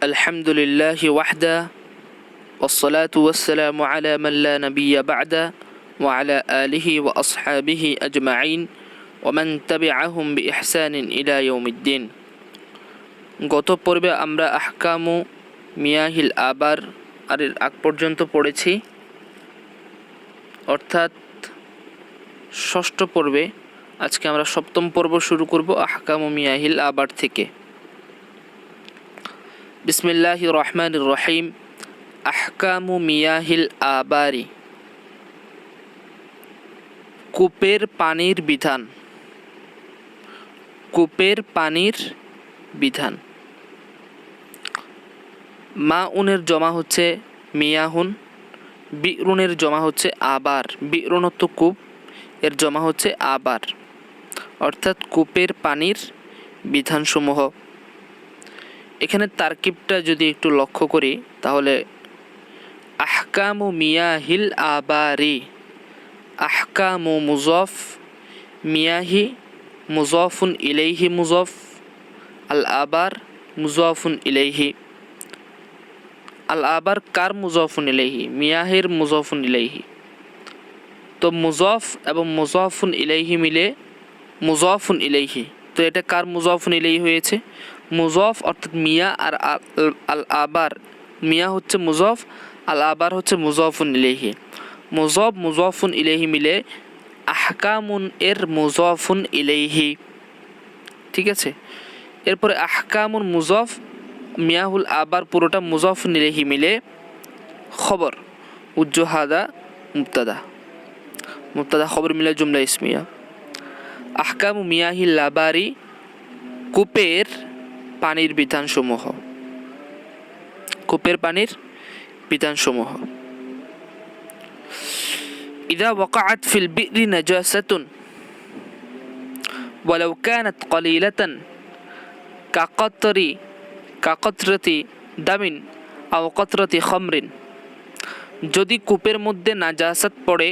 الحمد لله وحده والصلاة والسلام على من لا نبي بعده وعلى آله وأصحابه أجمعين ومن تبعهم بإحسان إلى يوم الدين গত পর্বে আমরা আহকামু মিয়াহিল আবার এর আগ পর্যন্ত পড়েছি, অর্থাৎ ষষ্ঠ পর্বে। আজকে আমরা সপ্তম পর্ব শুরু করব আহকামু মিয়াহিল আবার থেকে। বিসমিল্লাহির রহমানির রহিম। আহকামু মিয়াহিল আবারি, কূপের পানির বিধান। কূপের পানির বিধান। মাউনের জমা হচ্ছে মিয়াহুন, বিরুনের জমা হচ্ছে আবার। বিরুনত কূপ, এর জমা হচ্ছে আবার, অর্থাৎ কূপের পানির বিধানসমূহ। এখানে তারকিবটা যদি একটু লক্ষ্য করি তাহলে আহকামু মিয়াহিল আবারি, আহকামু মুজফ, মিয়াহি মুজফুন ইলাইহি মুজফ, আল আবার মুজফুন ইলাইহি। আল আবার কার মুজফুন ইলাইহি? মিয়াহের মুজফুন ইলাইহি। তো মুজফ এবং মুজফুন ইলাইহি মিলে মুজফুন ইলাইহি, তো এটা কার মুজফুন ইলাইহি হয়েছে? মুজফ অর্থাৎ মিয়া আর আল আবার। মিয়া হচ্ছে মুজফ, আল আবার হচ্ছে মুজফুন ইলাইহি। মুজফ মুজফুন ইলাইহি মিলে আহকামুন এর মুজফুন ইলাইহি, ঠিক আছে। এরপরে আহকামুন মুজফ মিয়াহুল আবার পুরোটা মুজফুন ইলাইহি মিলে খবর উজ্জহাদা মুবতাদা, মুবতাদা খবর মিলে জুমলা ইসমিয়া। আহকামু মিয়াহিল আবারি, কূপের পানির বিধানসমূহ। কূপের পানির বিধানসমূহ। ইযা ওয়াকাআত ফিল বি'রি নাজাসাতুন ওয়ালাউ কানাত কলিলাতান কাকতরাতি দামিন আও কতরাতি খামরিন। যদি কূপের মধ্যে নাজাসাত পড়ে,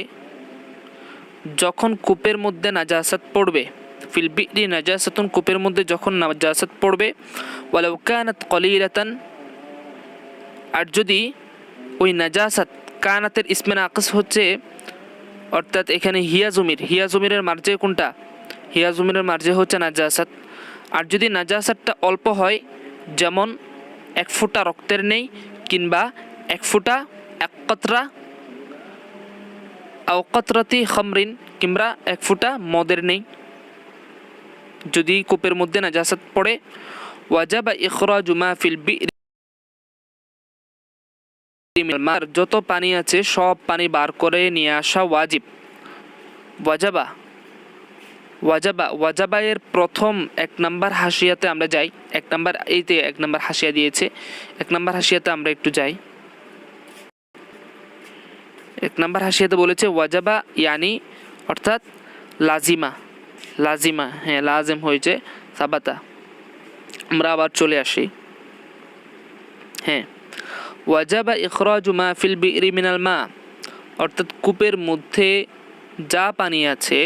যখন কূপের মধ্যে নাজাসাত পড়বে, ফিল বি'রি নাজাসাতুন, কূপের মধ্যে যখন নাজাসাত পড়বে, ওয়ালাউ কানাত কলিলাতান, আর যদি ওই নাজাসাত, কানাতের ইসমে নাকিস হচ্ছে, অর্থাৎ এখানে হিয়া জমিরের মার্জে কোনটা? হিয়া জমিরের মার্জে হচ্ছে নাজাসাত। আর যদি নাজাসাতটা অল্প হয়, যেমন এক ফোঁটা রক্তের নেই, কিংবা এক ফোঁটা এক কতরা আও কতরাতি খামরিন, কিংবা এক ফোঁটা মদের নেই, যদি কূপের মধ্যে নাজাসাত পড়ে, ওয়াজাবা ইখরাজু মা ফিল বি'রি, যত পানি আছে সব পানি বার করে নিয়ে আসা ওয়াজিব। ওয়াজাবা এর প্রথম এক নাম্বার হাসিয়াতে আমরা যাই। এক নাম্বার, এইতে এক নাম্বার হাসিয়া দিয়েছে, এক নাম্বার হাসিয়াতে আমরা একটু যাই। এক নাম্বার হাসিয়াতে বলেছে ওয়াজাবা ইয়ানি, অর্থাৎ লাজিমা, হ্যাঁ লাজিম হয়েছে, সাবাতা। আমরা আবার চলে আসি, হ্যাঁ। ওয়াজাবা ইখরাজু মা ফিল বি'রি মিনাল মা, অর্থাৎ কূপের মধ্যে যা পানি আছে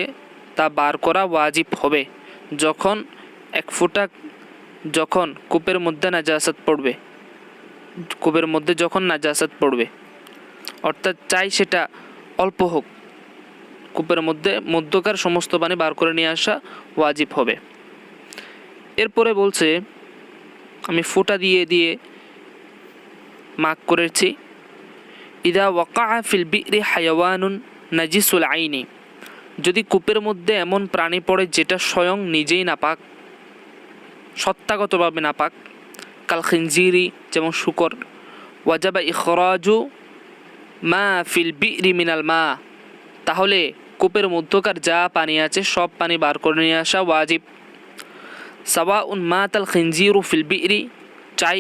তা বার করা ওয়াজিব হবে যখন এক ফোঁটা, যখন কূপের মধ্যে নাজাসাত পড়বে, কূপের মধ্যে যখন নাজাসাত পড়বে, অর্থাৎ চাই সেটা অল্প হোক, কূপের মধ্যে মধ্যকার সমস্ত পানি বার করে নিয়ে আসা ওয়াজিব হবে। এরপরে বলছে, আমি ফোঁটা দিয়ে মাক করেছি, ইদা ওয়াকাআ ফিল বি'রি হায়াওয়ানুন নাজিসুল আইনি, যদি কূপের মধ্যে এমন প্রাণী পড়ে যেটা স্বয়ং নিজেই নাপাক, সত্তাগতভাবে নাপাক, কাল খিনজিরি, যেমন শূকর। ওয়াজাবা ইখরাজু মা ফিল বি'রি মিনাল মা, তাহলে কূপের মধ্যকার যা পানি আছে সব পানি বার করে নিয়ে আসা ওয়াজিব। সাওয়াউন মাতাল খিনজিরু ফিল বি'রি, চাই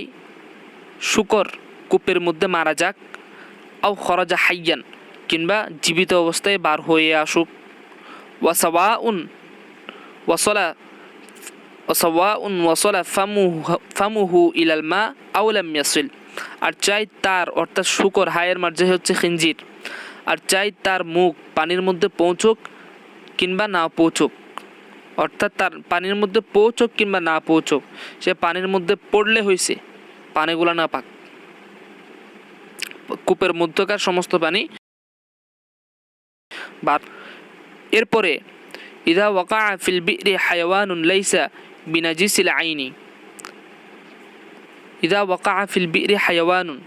শূকর কূপের মধ্যে মারা যাক, আও খরাজা হাইয়ান, কিংবা জীবিত অবস্থায় বার হয়ে আসুক। ওয়াসাওয়াউন ওয়াসলা ফামুহু ইলাল মা আও লাম ইয়াসিল, আর চাই তার, অর্থাৎ শূকর, হায়ের মার্জে হচ্ছে খিনজির, আর চাই তার মুখ পানির মধ্যে পৌঁছুক কিংবা না পৌঁছুক, অর্থাৎ তার পানির মধ্যে পৌঁছুক কিংবা না পৌঁছুক, সে পানির মধ্যে পড়লে হয়েছে, পানিগুলো নাপাক, কূপের মধ্যকার সমস্ত পানি বাদ। এরপরে ইদা ওয়াকা ফিল বি'রি হায়াওয়ানুন লাইসা বিনাজিসিল আইনি, ইদা ওয়াকা ফিল বি'রি হায়াওয়ানুন,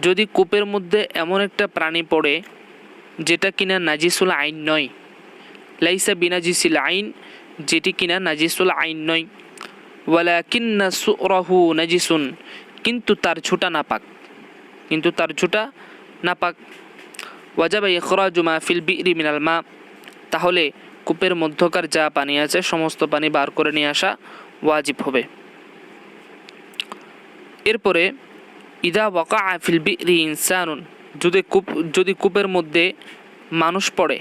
যদি কূপের মধ্যে এমন একটা প্রাণী পড়ে যেটা কিনা নাজিসুল আইন নয়, লাইসা বিনাজিসিল আইন, যেটি কিনা নাজিসুল আইন নয়, ওয়ালাকিন্না সুরাহু নাজিসুন, কিন্তু তার ঝুঁটা নাপাক, কিন্তু তার ঝুঁটা নাপাক, ওয়াজাবা ইখরাজু মা ফিল বি'রি মিনাল মা, তাহলে কূপের মধ্যকার যা পানি আছে সমস্ত পানি বার করে নিয়ে আসা ওয়াজিব হবে। এরপরে ইদা ওয়াকা ফিল বি'রি ইনসানুন, যদি কূপের মধ্যে মানুষ পড়ে,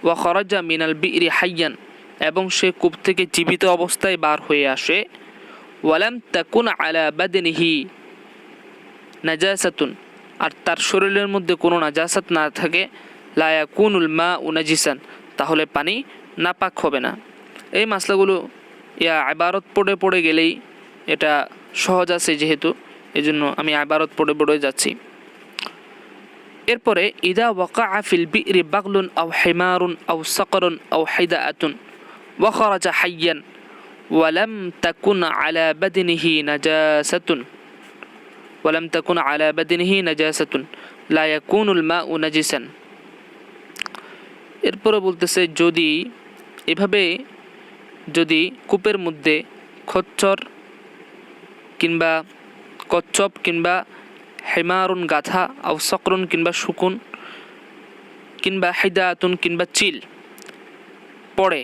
ওয়া খরাজা মিনাল বি'রি হাইয়ান, এবং সে কূপ থেকে জীবিত অবস্থায় বার হয়ে আসে, ওয়ালাম তাকুন আলা বাদনিহি নাজাসাতুন, আর তার শরীরের মধ্যে কোনো নাজাসাত না থাকে, লা ইয়াকুনুল মাউ নাজিসান, তাহলে পানি নাপাক হবে না। এই মাসলাগুলো ইবারত পড়ে পড়ে গেলেই এটা সহজ আছে, যেহেতু এজন্য আমি ইবারত পড়ে পড়ে যাচ্ছি। এরপরে ইদা ওয়াকা ফিল বি'রি বাগলুন আও হিমারুন আও সাকরুন আও হাইদাআতুন ওয়া খরাজা হাইয়ান ওয়ালাম তাকুন আলা বাদনিহি নাজাসাতুন, ওয়ালাম তাকুন আলা বাদনিহি নাজাসাতুন লা ইয়াকুনুল মাউ নাজিসান। এরপরে বলতেছে যদি এভাবে যদি কূপের মধ্যে খচ্চর কিংবা কচ্ছপ কিংবা হেমারুন গাধা, আও সকরুন কিংবা শুকুন, কিংবা হাইদাতুন কিংবা চিল পড়ে,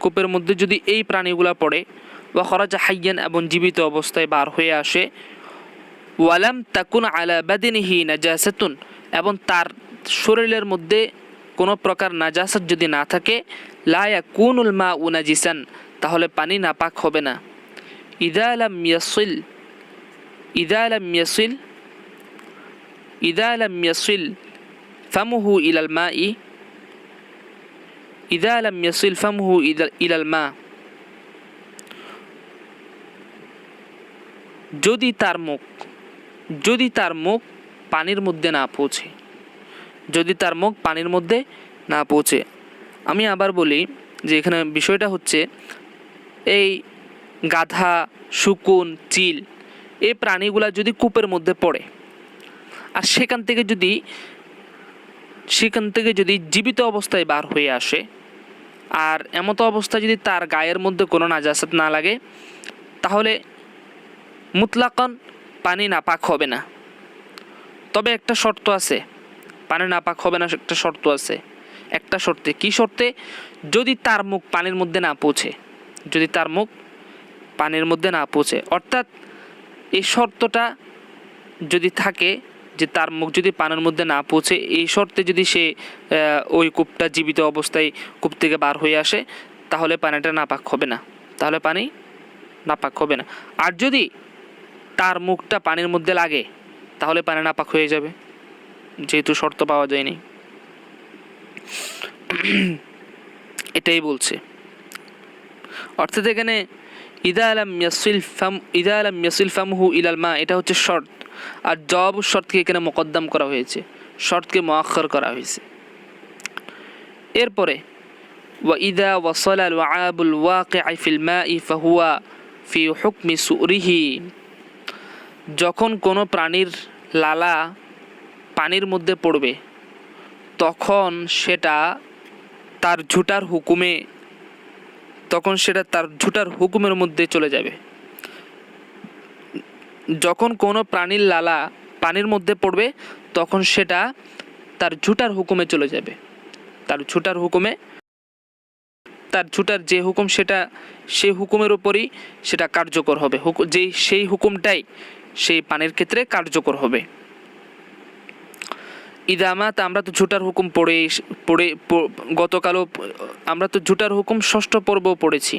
কূপের মধ্যে যদি এই প্রাণীগুলা পড়ে, ওয়া খরাজা হাইয়ান, এবং জীবিত অবস্থায় বার হয়ে আসে, ওয়ালাম তাকুন আলা বাদিনিহি নাজাসাতুন, এবং তার শরীরের মধ্যে কোনো প্রকার নাজাসাত যদি না থাকে, লা ইয়াকুনুল মাউ নাজিসান, তাহলে পানি নাপাক হবে না। ইদা লাম ইয়াসিল, ইদা লাম ইয়াসিল, ইদা লাম ইয়াসিল ফামুহু ইলাল মাই, ইদা লাম ইয়াসিল ফামুহু ইলাল মা, যদি তার মুখ পানির মধ্যে না পৌঁছে, যদি তার মুখ পানির মধ্যে না পৌঁছে। আমি আবার বলি যে এখানে বিষয়টা হচ্ছে এই গাধা, শুকুন, চিল, এই প্রাণীগুলা যদি কূপের মধ্যে পড়ে আর সেখান থেকে যদি জীবিত অবস্থায় বার হয়ে আসে, আর এমতো অবস্থা যদি তার গায়ের মধ্যে কোনো নাজাসাত না লাগে, তাহলে মুতলাকান পানি নাপাক হবে না। তবে একটা শর্ত আছে, পানি নাপাক হবে না, একটা শর্ত আছে। একটা শর্তে, কি শর্তে? যদি তার মুখ পানির মধ্যে না পৌঁছে, যদি তার মুখ পানির মধ্যে না পৌঁছে, অর্থাৎ এই শর্তটা যদি থাকে যে তার মুখ যদি পানির মধ্যে না পৌঁছে, এই শর্তে যদি সে ওই কূপটা জীবিত অবস্থায় কূপ থেকে বার হয়ে আসে, তাহলে পানিটা নাপাক হবে না, তাহলে পানি নাপাক হবে না। আর যদি তার মুখটা পানির মধ্যে লাগে, তাহলে পানি নাপাক হয়ে যাবে, যেহেতু শর্ত পাওয়া যায়নি। এটাই বলছে। অর্থাৎ এখানে ইদা লাম ইয়াসিল ফামহু ইলাল মা, এটা হচ্ছে শর্ত, আর জবাব শর্তকে এখানে মুকদ্দম করা হয়েছে, শর্তকে মুআক্খার করা হয়েছে। এরপরে ওয়া ইদা ওয়াসালা আল-ওয়াআবুল ওয়াকি'আ ফিল মা'i ফাহুয়া ফি হুকমি সুরিহি, যখন কোনো প্রাণীর লালা পানির মধ্যে পড়বে, তখন সেটা তার ঝুঁটার হুকুমের মধ্যে চলে যাবে। যখন কোনো প্রাণীর লালা পানির মধ্যে পড়বে, তখন সেটা তার ঝুঁটার হুকুমে চলে যাবে। তার ঝুঁটার যে হুকুম, সেটা সেই হুকুমের উপরই সেটা কার্যকর হবে, সেই হুকুমটাই সেই পানির ক্ষেত্রে কার্যকর হবে। ইদামাত, আমরা তো ঝুঁটার হুকুম পড়ে গতকালও আমরা তো ঝুঁটার হুকুম ষষ্ঠ পর্বও পড়েছি,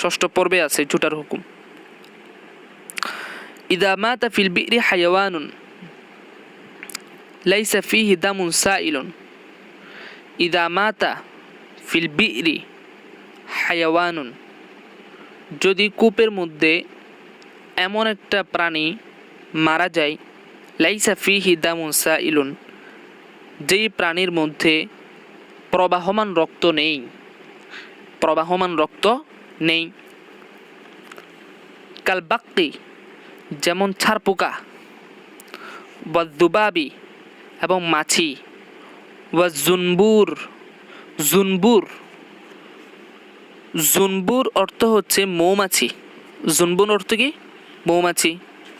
ষষ্ঠ পর্বে আছে ঝুঁটার হুকুম। ইদামাত ফিল বি'রি হায়াওয়ানুন লাইসা ফিহি দামুন সাইলুন, ইদামাতা ফিল বি'রি হায়াওয়ানুন, যদি কূপের মধ্যে এমন একটা প্রাণী মারা যায় লাইসা ফিহি দামুন সাইলুন, যেই প্রাণীর মধ্যে প্রবাহমান রক্ত নেই, প্রবাহমান রক্ত নেই। কালবাক্কি, যেমন ছারপোকা, ওয়াদ্দুবাবি এবং মাছি, ওয়াজুনবুর, জুনবুর, জুনবুর অর্থ হচ্ছে মৌমাছি। জুনবুর অর্থ কি? মৌমাছি,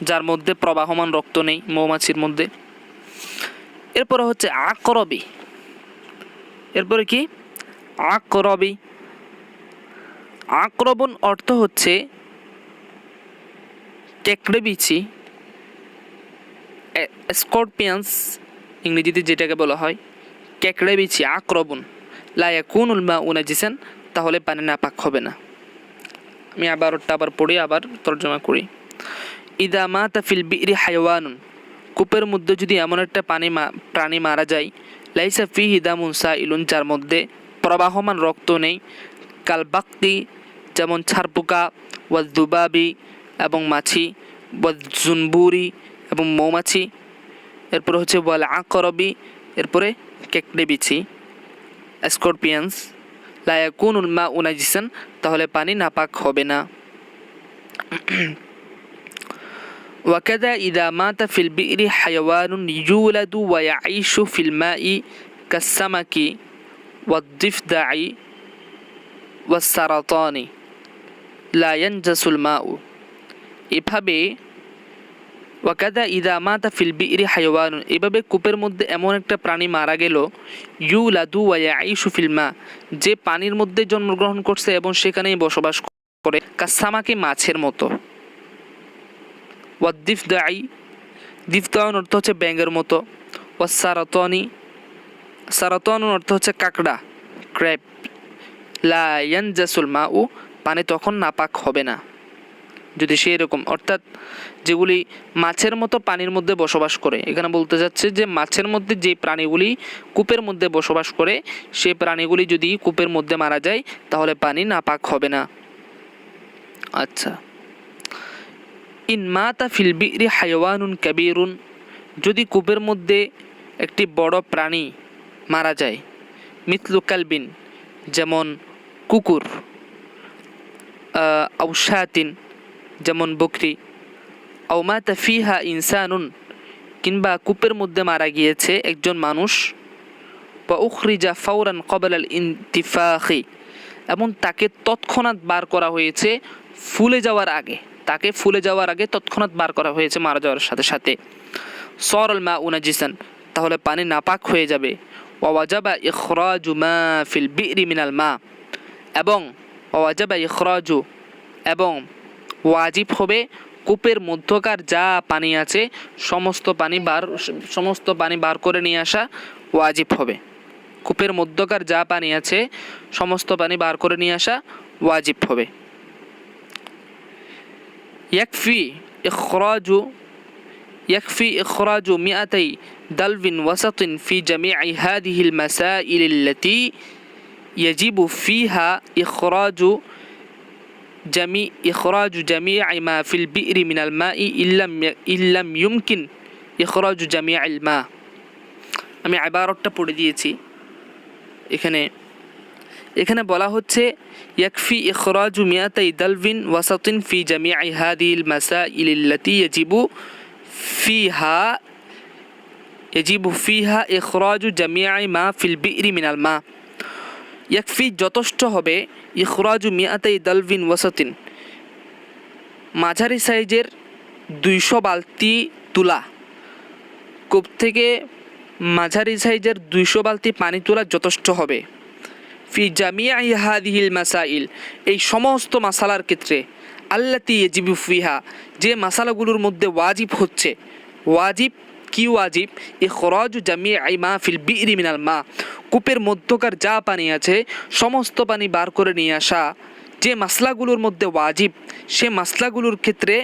যার মধ্যে প্রবাহমান রক্ত নেই মৌমাছির মধ্যে। এরপরে হচ্ছে আকরবি। এরপরে কি? আকরবি। আক্রবণ অর্থ হচ্ছে কেকড়ে বিচি, স্করপিয়ান্স ইংরেজিতে যেটাকে বলা হয় কেকড়ে বিচি। আক্রবণ লা ইয়াকুনুল মাউ নাজিসান, তাহলে পানি নাপাক হবে না। আমি আবার পড়ি, আবার তর্জমা করি। ইদা মাতা ফিল বিরি হায়ওয়ানুন, কূপের মধ্যে যদি এমন একটা প্রাণী মারা যায়, লাইসা ফিহি দামুন সাইলুন, যার মধ্যে প্রবাহমান রক্ত নেই। কালবাক্তি, যেমন ছারপোকা, ওয়াজুবাবি এবং মাছি, ওয়াজুনবুরি এবং মৌমাছি। এরপরে হচ্ছে ওয়াল আকরবি, এরপরে কেকড়ে বিচি, স্করপিয়ান্স। লা ইয়াকুনুল মাউ নাজিসান, তাহলে পানি নাপাক হবে না। ওয়াকাদা ইদা মাতা ফিল বিরি হায়াওয়ানুন ইউলাদু ওয়া ইয়াঈশু ফিল মাই কাসসামাকি ওয়াদ্দিফদাই ওয়াসসারাতানি লা ইয়ানজাসুল মাউ। এভাবে ওয়াকাদা ইদা মাতা ফিল বিরি হায়াওয়ানুন, এভাবে কূপের মধ্যে এমন একটা প্রাণী মারা গেল, ইউলাদু ওয়া ইয়াঈশু ফিল মা, যে পানির মধ্যে জন্মগ্রহণ করছে এবং সেখানেই বসবাস করে, কাসসামাকি, মাছের মতো। ওয়াদ্দিফদাই, দিফদাউন অর্থ হচ্ছে ব্যাঙের মতো। ওয়াসসারাতানি, সারাতানুন অর্থ হচ্ছে কাকড়া, ক্র্যাব। লা ইয়ানজাসুল মাউ, পানি তখন নাপাক হবে না যদি সেই রকম, অর্থাৎ যেগুলি মাছের মতো পানির মধ্যে বসবাস করে। এখানে বলতে যাচ্ছে যে মাছের মধ্যে যে প্রাণীগুলি কূপের মধ্যে বসবাস করে, সেই প্রাণীগুলি যদি কূপের মধ্যে মারা যায় তাহলে পানি নাপাক হবে না। আচ্ছা, ইন মাতা ফিল বিরি হায়ওয়ানুন কাবীরুন, যদি কূপের মধ্যে একটি বড় প্রাণী মারা যায়, মিথলু কালবিন, যেমন কুকুর, আউশাতিন, যেমন বকরি, আও মাতা ফিহা ইনসানুন, কিংবা কূপের মধ্যে মারা গিয়েছে একজন মানুষ, বা উখরিজা ফাওরান ক্বাবলা আল ইনতিফাখি, এবং তাকে তৎক্ষণাৎ বার করা হয়েছে ফুলে যাওয়ার আগে, তাকে ফুলে যাওয়ার আগে তৎক্ষণাৎ বার করা হয়েছে মারা যাওয়ার সাথে সাথে। সরাল মাউ নাজিসান, তাহলে পানি নাপাক হয়ে যাবে। ওয়াজাবা ইখরাজু মা ফিল বিরি মিনাল মা, এবং ওয়াজাবা ইখরাজু, এবং ওয়াজিব হবে কূপের মধ্যকার যা পানি আছে সমস্ত পানি বার করে নিয়ে আসা ওয়াজিব হবে। কূপের মধ্যকার যা পানি আছে সমস্ত পানি বার করে নিয়ে আসা ওয়াজিব হবে। ইয়াকফি ইখরাজু মিআতাই দালবিন ওয়াসাতিন ফি জামিই হাদিহিল মাসাইল আল্লাতী ইয়াজিবু ফিহা ইখরাজু জামিই মা ফিল বিরি মিনাল মাই ইল্লাম ইউমকিন ইখরাজু জামিইল মা। আমি ইবারতটা পড়ে দিয়েছি। এখানে বলা হচ্ছে ইয়াকফি ইখরাজু মিআতাই দালবিন ওয়াসাতিন ফি জামিই হাদিহিল মাসাইল আল্লাতী ইয়াজিবু ফিহা ইখরাজু জামিই মা ফিল বিরি মিনাল মা। ইয়াকফি, যথেষ্ট হবে, ইখরাজু মিআতাই দালবিন ওয়াসাতিন, মাঝারি সাইজের 200 বালতি তোলা, কূপ থেকে মাঝারি সাইজের 200 বালতি পানি তোলা যথেষ্ট হবে। ফি জামিই হাদিহিল মাসাইল, এই সমস্ত মাসালার ক্ষেত্রে, আল্লাতী ইয়াজিবু ফিহা, যে মাসালাগুলোর মধ্যে ওয়াজিব হচ্ছে, ওয়াজিব কি ওয়াজিব? ইখরাজু জামিই মা ফিল বিরি মিনাল মা, কূপের মধ্যকার যা পানি আছে সমস্ত পানি বার করে নিয়ে আসা, যে মাসলাগুলোর মধ্যে ওয়াজিব, সে মাসলাগুলোর ক্ষেত্রে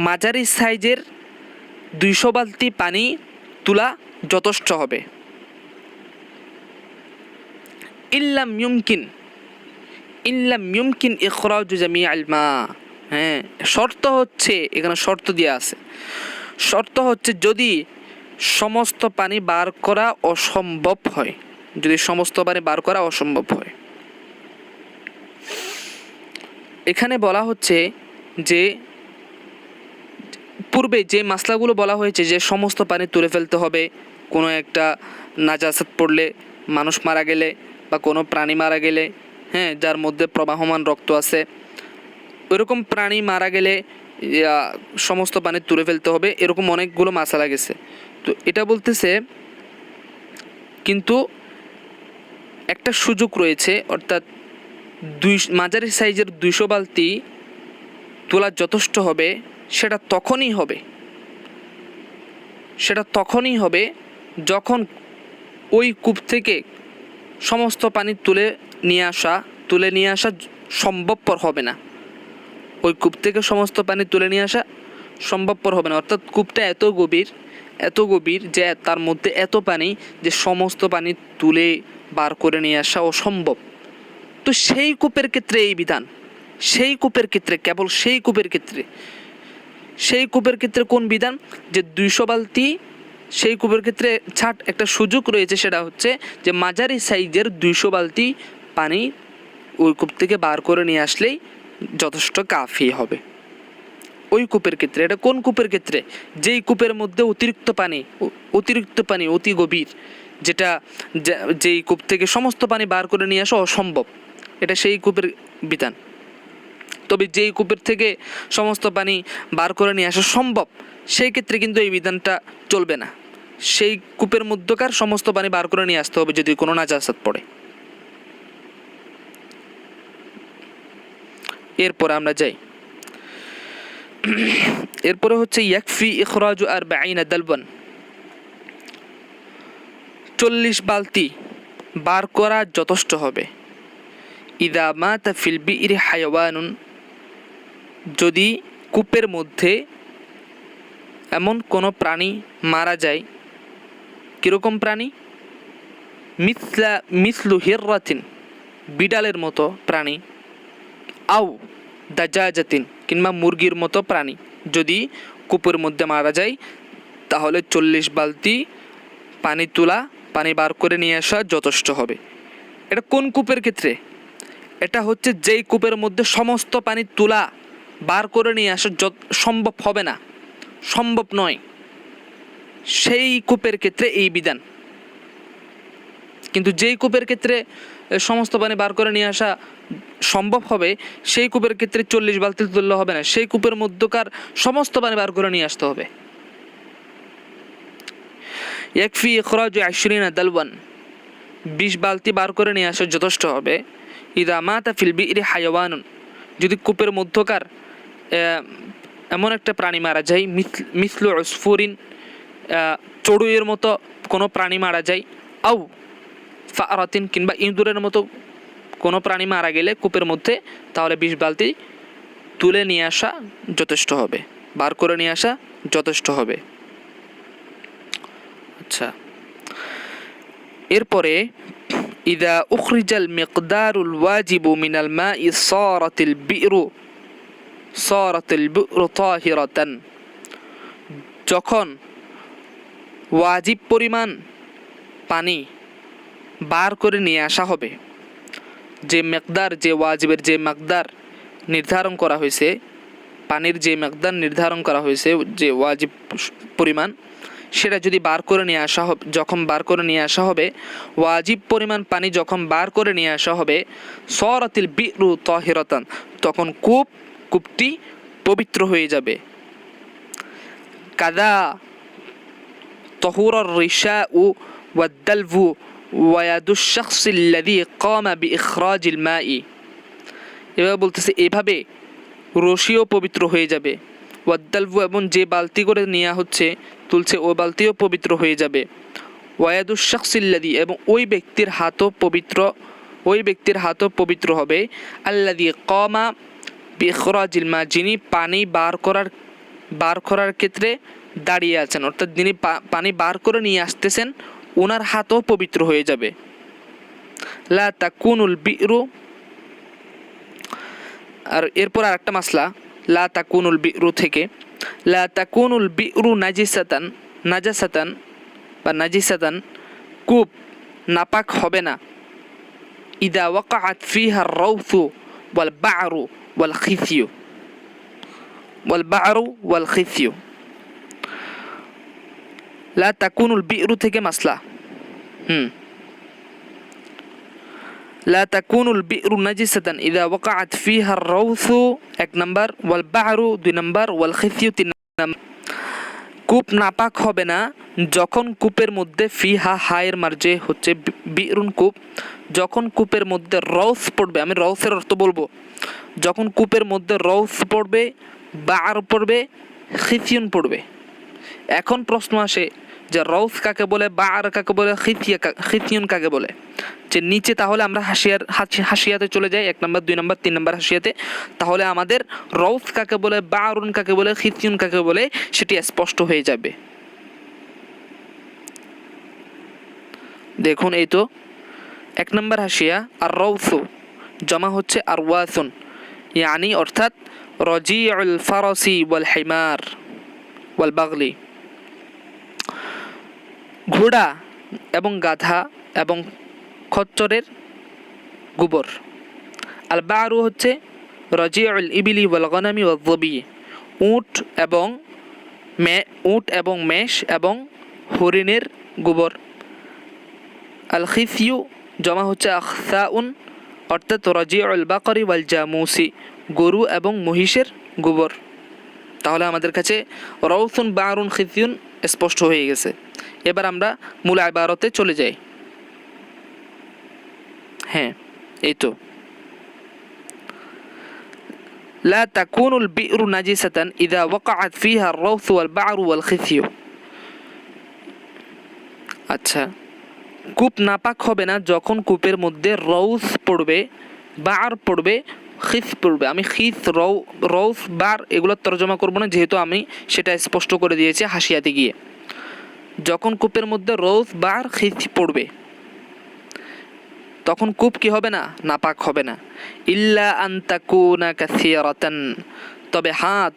মাঝারি সাইজের 200 বালতি পানি তোলা যথেষ্ট হবে। ইল্লাম ইউমকিন ইখরাজু জামিইল মা হ্যাঁ, শর্ত হচ্ছে, এখানে শর্ত দেওয়া আছে, শর্ত হচ্ছে যদি সমস্ত পানি বার করা অসম্ভব হয়, যদি সমস্ত পানি বার করা অসম্ভব হয়। এখানে বলা হচ্ছে যে পূর্বে যে মাসলাগুলো বলা হয়েছে যে সমস্ত পানি তুলে ফেলতে হবে কোনো একটা নাজাসাত পড়লে, মানুষ মারা গেলে বা কোনো প্রাণী মারা গেলে, হ্যাঁ, যার মধ্যে প্রবাহমান রক্ত আছে, ওইরকম প্রাণী মারা গেলে সমস্ত পানি তুলে ফেলতে হবে, এরকম অনেকগুলো মাসালা গেছে। তো এটা বলতেছে কিন্তু একটা সুযোগ রয়েছে, অর্থাৎ মাঝারি সাইজের 200 বালতি তোলা যথেষ্ট হবে, সেটা তখনই হবে যখন ওই কূপ থেকে সমস্ত পানি তুলে নিয়ে আসা সম্ভবপর হবে না। ওই কূপ থেকে সমস্ত পানি তুলে নিয়ে আসা সম্ভবপর হবে না, অর্থাৎ কূপটা এত গভীর যে তার মধ্যে এত পানি যে সমস্ত পানি তুলে বার করে নিয়ে আসা অসম্ভব। তো সেই কূপের ক্ষেত্রে এই বিধান, কেবল সেই কূপের ক্ষেত্রে কোন বিধান, যে 200 বালতি, সেই কূপের ক্ষেত্রে ছাড় একটা সুযোগ রয়েছে, সেটা হচ্ছে যে মাঝারি সাইজের 200 বালতি পানি ওই কূপ থেকে বার করে নিয়ে আসলেই যথেষ্ট কাফি হবে ওই কূপের ক্ষেত্রে। এটা কোন কূপের ক্ষেত্রে, যেই কূপের মধ্যে অতিরিক্ত পানি অতি গভীর, যেই কূপ থেকে সমস্ত পানি বার করে নিয়ে আসা অসম্ভব, এটা সেই কূপের বিধান। তবে যেই কূপের থেকে সমস্ত পানি বার করে নিয়ে আসা সম্ভব, সেই ক্ষেত্রে কিন্তু এই বিধানটা চলবে না। সেই কূপের মধ্যকার সমস্ত পানি বার করে নিয়ে আসতে হবে যদি কোনো নাজাসাত পড়ে। এরপরে আমরা যাই, এরপরে হচ্ছে ইয়াকফি ইখরাজু 40 দালবান, 40 বালতি বার করা যথেষ্ট হবে। ইদা মাতা ফিল বিইরি হায়াওয়ানুন, যদি কূপের মধ্যে এমন কোনো প্রাণী মারা যায়। কীরকম প্রাণী? মিসলু হিররাতিন, বিড়ালের মতো প্রাণী, আও দাজাজাতিন, কিংবা মুরগির মতো প্রাণী যদি কূপের মধ্যে মারা যায়, তাহলে 40 বালতি পানি বার করে নিয়ে আসা যথেষ্ট হবে। এটা কোন কূপের ক্ষেত্রে? এটা হচ্ছে যেই কূপের মধ্যে সমস্ত পানি তোলা বার করে নিয়ে আসা সম্ভব হবে না, সম্ভব নয়, সেই কূপের ক্ষেত্রে এই বিধান। কিন্তু যেই কূপের ক্ষেত্রে সমস্ত পানি বার করে নিয়ে আসা সম্ভব হবে, সেই কূপের ক্ষেত্রে 40 বালতি তুললে হবে না, সেই কূপের মধ্যকার সমস্ত পানি বার করে নিয়ে আসতে হবে। ইয়াকফি ইখরাজু 20 দালওয়ান, 20 বালতি বার করে নিয়ে আসা যথেষ্ট হবে। ইদা মাতা ফিল বিইরি হায়াওয়ানুন, যদি কূপের মধ্যকার এমন একটা প্রাণী মারা যায়, মিসলু উসফুরিন, চড়ুইয়ের মতো কোনো প্রাণী মারা যায়, আও ফারাতিন, কিংবা ইঁদুরের মতো কোনো প্রাণী মারা গেলে কূপের মধ্যে, তাহলে 20 বালতি তুলে নিয়ে আসা যথেষ্ট হবে, বার করে নিয়ে আসা যথেষ্ট হবে। আচ্ছা, এরপরে ইদা উখরিজাল মিকদারুল ওয়াজিবু মিনাল মাই সারাতিল বিরু তাহিরাতান, যখন ওয়াজিব পরিমাণ পানি বার করে নিয়ে আসা হবে, যে মিকদার, যে ওয়াজিবের যে মিকদার নির্ধারণ করা হয়েছে, পানির যে মিকদার নির্ধারণ করা হয়েছে, যে ওয়াজিব পরিমাণ, সেটা যদি বার করে নিয়ে আসা হবে, যখন বার করে নিয়ে আসা হবে, ওয়াজিব পরিমাণ পানি যখন বার করে নিয়ে আসা হবে, সারাতিল বিরু তাহিরাতান, তখন কূপটি পবিত্র হয়ে যাবে। কাদা তাহুরার রিশাউ ওয়াদ-দালভু ওয়া ইয়াদুশ শাখসিল্লাযী কামা বিইখরাজিল মাই, এভাবে বলতেছে, এভাবে রশিও পবিত্র হয়ে যাবে, ওয়াদ-দালভু, এবং যে বালতি করে নেওয়া হচ্ছে তুলছে ওই বালতিও পবিত্র হয়ে যাবে, ওয়া ইয়াদুশ শাখসিল্লাযী, এবং ওই ব্যক্তির হাতও পবিত্র হবে, আল্লাযী কামা বিইখরাজিল মা, যিনি পানি বার করার ক্ষেত্রে দাঁড়িয়ে আছেন, অর্থাৎ যিনি পানি বার করে নিয়ে আসতেছেন, ওনার হাতও পবিত্র হয়ে যাবে। লা তাকুনুল বিরু, আর এরপর আরেকটা মাসলা, লা তাকুনুল বিরু থেকে, লা তাকুনুল বিরু নাজাসাতান বা নাজিসাতান, কূপ নাপাক হবে না, ইদা ওয়াকাআত ফিহা রাউসু ওয়াল বা'রু ওয়াল খিসিয়ু, লা তাকুনুল বিরু থেকে মাসলা। লা তাকুনুল বিরু নাজিসাতান ইদা ওয়াকাআত ফিহা রাউসু 1 নাম্বার, ওয়াল বা'রু 2 নাম্বার, ওয়াল খিসিয়ু 3 নাম্বার। কূপ নাপাক হবে না যখন কূপের মধ্যে ফিহা হায়ের মার্জে হচ্ছে বিরুন কূপ, যখন কূপের মধ্যে রৌস পড়বে, আমি রৌসের অর্থ বলবো, যখন কূপের মধ্যে রৌস পড়বে, বা'র পড়বে, খিসিয়ুন পড়বে। এখন প্রশ্ন আসে যে রৌস কাকে বলে, বা'র কাকে বলে, খিসিয়ুন কাকে বলে। যে নিচে তাহলে আমরা হাসিয়াতে চলে যাই, 1 নাম্বার 2 নাম্বার 3 নাম্বার হাসিয়াতে, তাহলে আমাদের রৌস কাকে বলে, বা'রুন কাকে বলে, খিসিয়ুন কাকে বলে সেটি স্পষ্ট হয়ে যাবে। দেখুন এই তো 1 নাম্বার হাসিয়া, আর রৌসু জমা হচ্ছে আর ওয়াসুন, ইয়ানি অর্থাৎ রজিউল ফারসি ওয়াল হিমার ওয়াল বাগলি, ঘোড়া এবং গাধা এবং খচ্চরের গোবর। আল বা'রু হচ্ছে রজিউল ইবিলি ওয়াল গনামি ওয়াল যবি, উট এবং মেষ এবং হরিণের গোবর। আল খিসিয়ু জমা হচ্ছে আখসাউন, অর্থাৎ রজিউল বাকরি ওয়াল জামুসি, গরু এবং মহিষের গোবর। তাহলে আমাদের কাছে রৌসুন, বা'রুন, খিসিয়ুন স্পষ্ট হয়ে গেছে। এবার আমরা মূল ইবারতে চলে যাই। হ্যাঁ এই তো, লা তাকুনুল বিরু নাজিসাতান ইদা ওয়াকাআত ফিহা আর-রাউস ওয়াল বা'রু ওয়াল খিসিয়ু। আচ্ছা, কূপ নাপাক হবে না যখন কূপের মধ্যে রৌস পড়বে, বা'র পড়বে, খিস পড়বে। আমি খিস, রৌস, বা'র এগুলো তর্জমা করব না, যেহেতু আমি সেটা স্পষ্ট করে দিয়েছি হাসিয়াতে গিয়ে। যখন কূপের মধ্যে রৌস, বা'র, খিস পড়বে তখন কূপ কি হবে না, নাপাক হবে না। ইল্লা আন তাকুনা কাসীরাতান,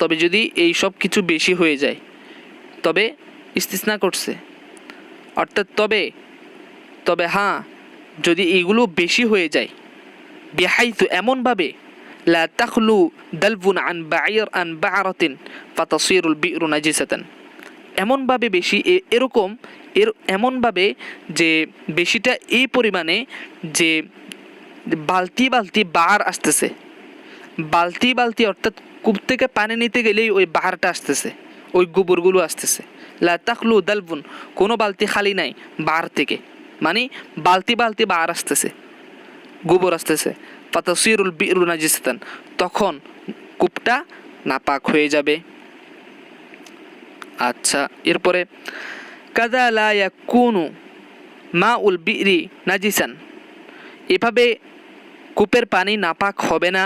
তবে যদি এই সব কিছু বেশি হয়ে যায়, তবে ইস্তিসনা করছে, অর্থাৎ তবে যদি এগুলো বেশি হয়ে যায়, বিহাইতু এমনভাবে, লা তাখলু দালবুন আন বা'রাতিন ফাতাসিরুল বি'রু নাজিসাতান, এমনভাবে বেশি, এমনভাবে যে বেশিটা এই পরিমাণে যে বালতি বাহার আসতেছে, বালতি অর্থাৎ কূপ থেকে পানি নিতে গেলেই ওই বাহারটা আসতেছে, ওই গোবরগুলো আসতেছে। লা তাখলু দালবুন, কোনো বালতি খালি নাই বাহার থেকে, মানে বালতি বাহার আসতেছে, গোবর আসতেছে। ফাতাসিরুল বি'রু নাজিসাতান, তখন কূপটা নাপাক হয়ে যাবে। আচ্ছা, এরপরে কাযা লা ইয়াকুনু মাউল বি'রি নাজিসান, এভাবে কূপের পানি নাপাক হবে না,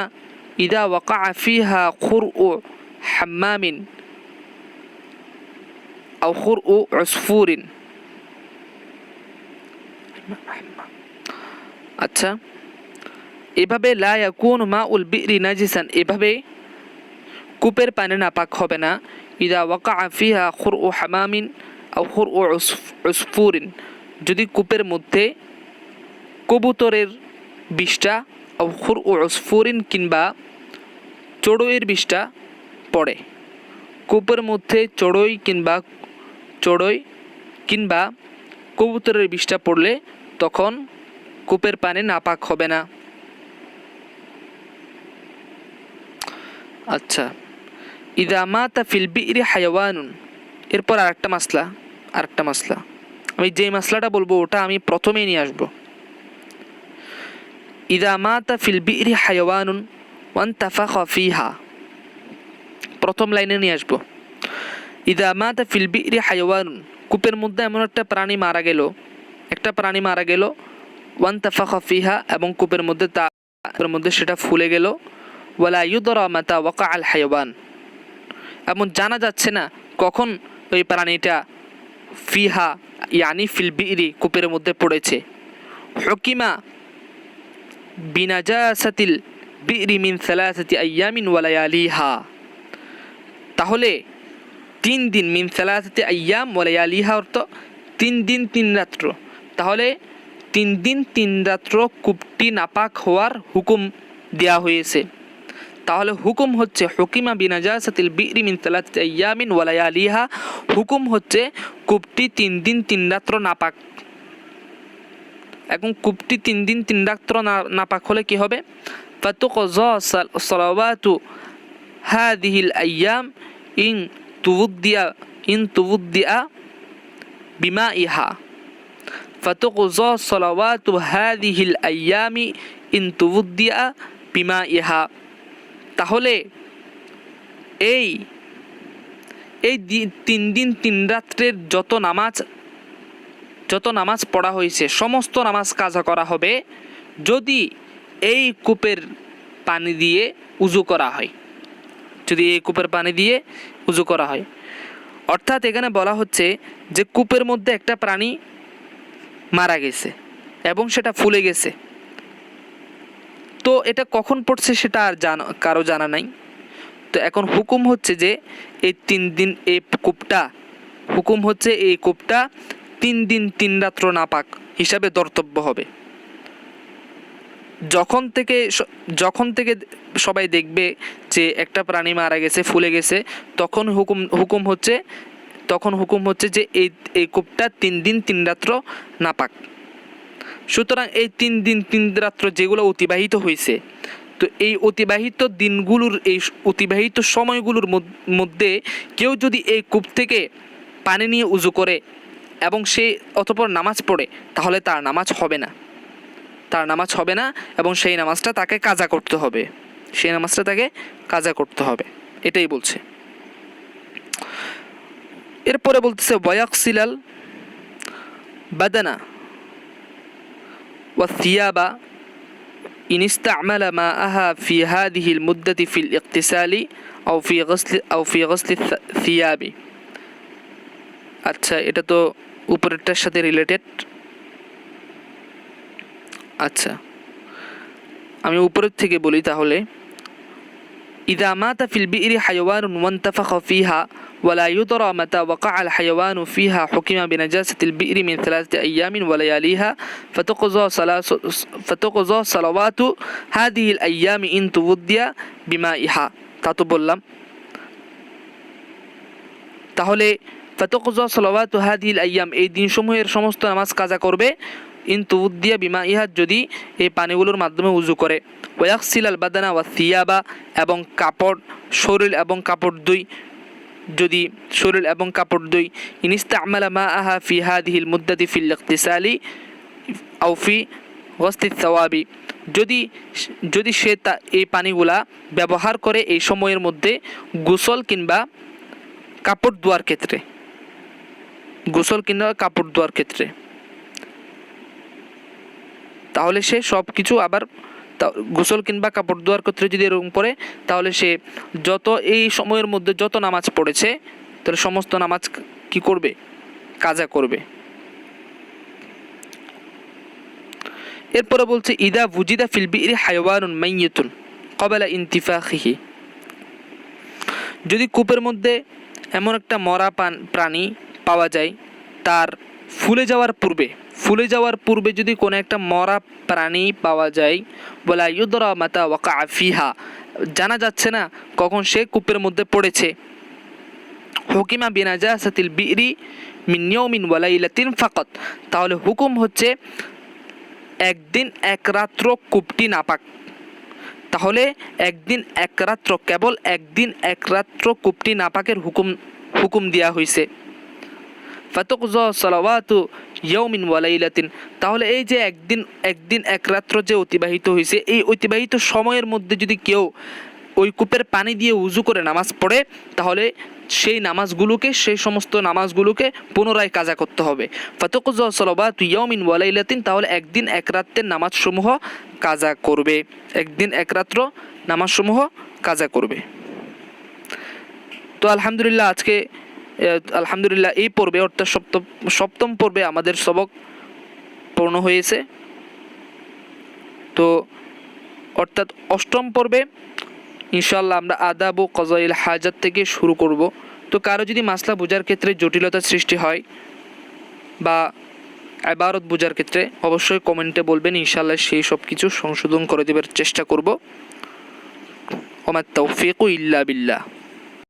ইদা ওয়াকাআ ফিহা খুরউ হাম্মামিন আও খুরউ উসফুরিন। আচ্ছা, এভাবে লা ইয়াকুনু মাউল বি'রি নাজিসান, এভাবে কূপের পানি নাপাক হবে না, ইদা ওয়াকাআ ফিহা খুরউ হামামিন আও খুরউ উসফুরিন, যদি কূপের মধ্যে কবুতরের বিষটা, আও খুরউ উসফুরিন কিংবা চড়ুইয়ের বিষটা পড়ে। কূপের মধ্যে চড়ুই কিংবা কবুতরের বিষটা পড়লে তখন কূপের পানি নাপাক হবে না। আচ্ছা, ইদা মাতা ফিল বি'রি হায়াওয়ানুন, এরপর আরেকটা মাসলা, আমি যেই মাসলাটা বলবো ওটা আমি প্রথমেই নিয়ে আসবো। ইদা মাতা ফিল বি'রি হায়াওয়ানুন ওয়ান্তাফাখা ফিহা, প্রথম লাইনে নিয়ে আসবো। ইদা মাতা ফিল বি'রি হায়াওয়ানুন, কূপের মধ্যে এমন একটা প্রাণী মারা গেল, ওয়ান্তাফাখা ফিহা, এবং কূপের মধ্যে সেটা ফুলে গেল, ওয়ালা ইউদরা মাতা ওয়াকা আল হায়াওয়ান, এমন জানা যাচ্ছে না কখন ওই প্রাণীটা ফিহা ইয়ানি ফিল বি'রি কূপের মধ্যে পড়েছে। হুকিমা বিনাজাসাতিল বি'রি মিন সালাসাতি আইয়ামিন ওয়া লায়ালিহা, তাহলে 3 দিন মিন সালাসাতি আইয়াম ওয়া লায়ালিহা অর্থ 3 দিন 3 রাত্র, তাহলে 3 দিন 3 রাত্র কূপটি নাপাক হওয়ার হুকুম দেয়া হয়েছে। তাহলে হুকুম হচ্ছে হুকিমা বিনাজাসাতিল বি'রি মিন সালাসাতি আইয়ামিন ওয়া লায়ালিহা, হুকুম হচ্ছে কূপটি 3 দিন 3 রাত্র নাপাক। এখন কূপটি 3 দিন 3 রাত্র নাপাক হলে কি হবে? ফাতুকযা সালাওয়াতু হাযিহিল আইয়াম ইন তুবুদ্দিয়া বিমাইহা, ফাতুকযা সালাওয়াতু হাযিহিল আইয়ামি ইন তুবুদ্দিয়া বিমাইহা। তাহলে এই 3 দিন 3 রাত্রের যত নামাজ পড়া হয়েছে সমস্ত নামাজ কাজা করা হবে যদি এই কূপের পানি দিয়ে উযু করা হয়, যদি এই কূপের পানি দিয়ে উযু করা হয়। অর্থাৎ এখানে বলা হচ্ছে যে কূপের মধ্যে একটা প্রাণী মারা গেছে এবং সেটা ফুলে গেছে, তো এটা কখন পড়ছে সেটা আর কারো জানা নাই। তো এখন হুকুম হচ্ছে যে এই 3 দিন এই কূপটা, হুকুম হচ্ছে এই কূপটা 3 দিন 3 রাত্র নাপাক হিসাবে ধর্তব্য হবে। যখন থেকে সবাই দেখবে যে একটা প্রাণী মারা গেছে ফুলে গেছে, তখন হুকুম হচ্ছে যে এই কূপটা 3 দিন 3 রাত্র নাপাক। সুতরাং এই 3 দিন 3 রাত্র যেগুলো অতিবাহিত হয়েছে, তো এই অতিবাহিত দিনগুলোর এই অতিবাহিত সময়গুলোর মধ্যে কেউ যদি এই কূপ থেকে পানি নিয়ে উযু করে এবং সে অতঃপর নামাজ পড়ে, তাহলে তার নামাজ হবে না এবং সেই নামাজটা তাকে কাজা করতে হবে, এটাই বলছে। এরপরে বলতেছে ওয়ায়াকসিলাল বাদানা ওয়া থিয়াবা ইন ইসতা'মালা মাআহা ফি হাযিহিল মুদ্দাতি ফিল ইগতিসালি আও ফি গসলি থিয়াবি। আচ্ছা, এটা তো উপরেরটার সাথে রিলেটেড। আচ্ছা, আমি উপরের থেকে বলি তাহলে। ইযা মাতা ফিল বি'রি হায়াওয়ানুন ওয়ান্তাফাখা ফিহা ওয়ালা ইউদরা মাতা ওয়াকাআল হায়াওয়ানু ফিহা হুকিমা বিনাজাসাতিল বি'রি মিন 3 আইয়ামিন ওয়া লায়ালিহা ফাতুকযা সালাওয়াতু হাযিহিল আইয়ামি ইন তুবুদ্দিয়া বিমাইহা। তা তো বললাম। তাহলে ফাতুকযা সালাওয়াতু হাযিহিল আইয়াম, এই দিনসমূহের সমস্ত নামাজ কাজা করবে ইন তুবুদ্দিয়া বিমাইহা, যদি এই পানিগুলোর মাধ্যমে উযু করে। ওয়ায়াকসিলাল বাদানা ওয়া থিয়াবা, এবং শরীর এবং কাপড় দুই, যদি শরীর এবং কাপড় দুই। ইন ইসতা'মালা মাআহা ফি হাযিহিল মুদ্দাতি ফিল ইগতিসালি আও ফি গসলি সাওয়াবি, যদি সে এই পানিগুলা ব্যবহার করে এই সময়ের মধ্যে গোসল কিংবা কাপড় ধোয়ার ক্ষেত্রে, তাহলে সে সব কিছু আবার গোসল কিংবা কাপড় ধোয়ার ক্ষেত্রে যদি এরকম পড়ে, তাহলে সে যত এই সময়ের মধ্যে যত নামাজ পড়েছে তাহলে সমস্ত নামাজ কি করবে? কাজা করবে। এরপরে বলছে ইদা বুজিদা ফিল বি'রি হায়াওয়ানুন মাইয়িতুন ক্বাবলা ইনতিফাখিহি, যদি কূপের মধ্যে এমন একটা মরা প্রাণী পাওয়া যায় তার ফুলে যাওয়ার পূর্বে যদি কোনো একটা মরা প্রাণী পাওয়া যায়, ওয়ালা ইউদরা মাতা ওয়াকাআ ফিহা, জানা যাচ্ছে না কখন সে কূপের মধ্যে পড়েছে। হুকিমা বিনাজাসাতিল বি'রি মিন ইয়াউমিন ওয়া লাইলাতিন ফাকাত, তাহলে হুকুম হচ্ছে একদিন এক রাত্র কূপটি নাপাক। তাহলে কেবল একদিন এক রাত্র কূপটি নাপাকের হুকুম দেওয়া হয়েছে। ফাতুকযা সালাওয়াতু ইয়াউমিন ওয়া লাইলাতিন, তাহলে এই যে একদিন এক রাত্র যে অতিবাহিত হয়েছে, এই অতিবাহিত সময়ের মধ্যে যদি কেউ ওই কূপের পানি দিয়ে উযু করে নামাজ পড়ে, তাহলে সেই সমস্ত নামাজগুলোকে পুনরায় কাজা করতে হবে। ফাতুকযা সালাওয়াতু ইয়াউমিন ওয়া লাইলাতিন, তাহলে একদিন এক রাত্রের নামাজসমূহ কাজা করবে, কাজা করবে। তো আলহামদুলিল্লাহ এই পর্বে অর্থাৎ সপ্তম পর্বে আমাদের সবক পূর্ণ হয়েছে। তো অর্থাৎ অষ্টম পর্বে ইনশাআল্লাহ আমরা আদাব ও কজাইল হাজাত থেকে শুরু করব। তো কারো যদি মাসলা বোঝার ক্ষেত্রে জটিলতার সৃষ্টি হয় বা ইবারত বোঝার ক্ষেত্রে অবশ্যই কমেন্টে বলবেন, ইনশাআল্লাহ সেই সব কিছু সংশোধন করে দেবার চেষ্টা করব। ওমা তাওফিকু ইল্লা বিল্লাহ।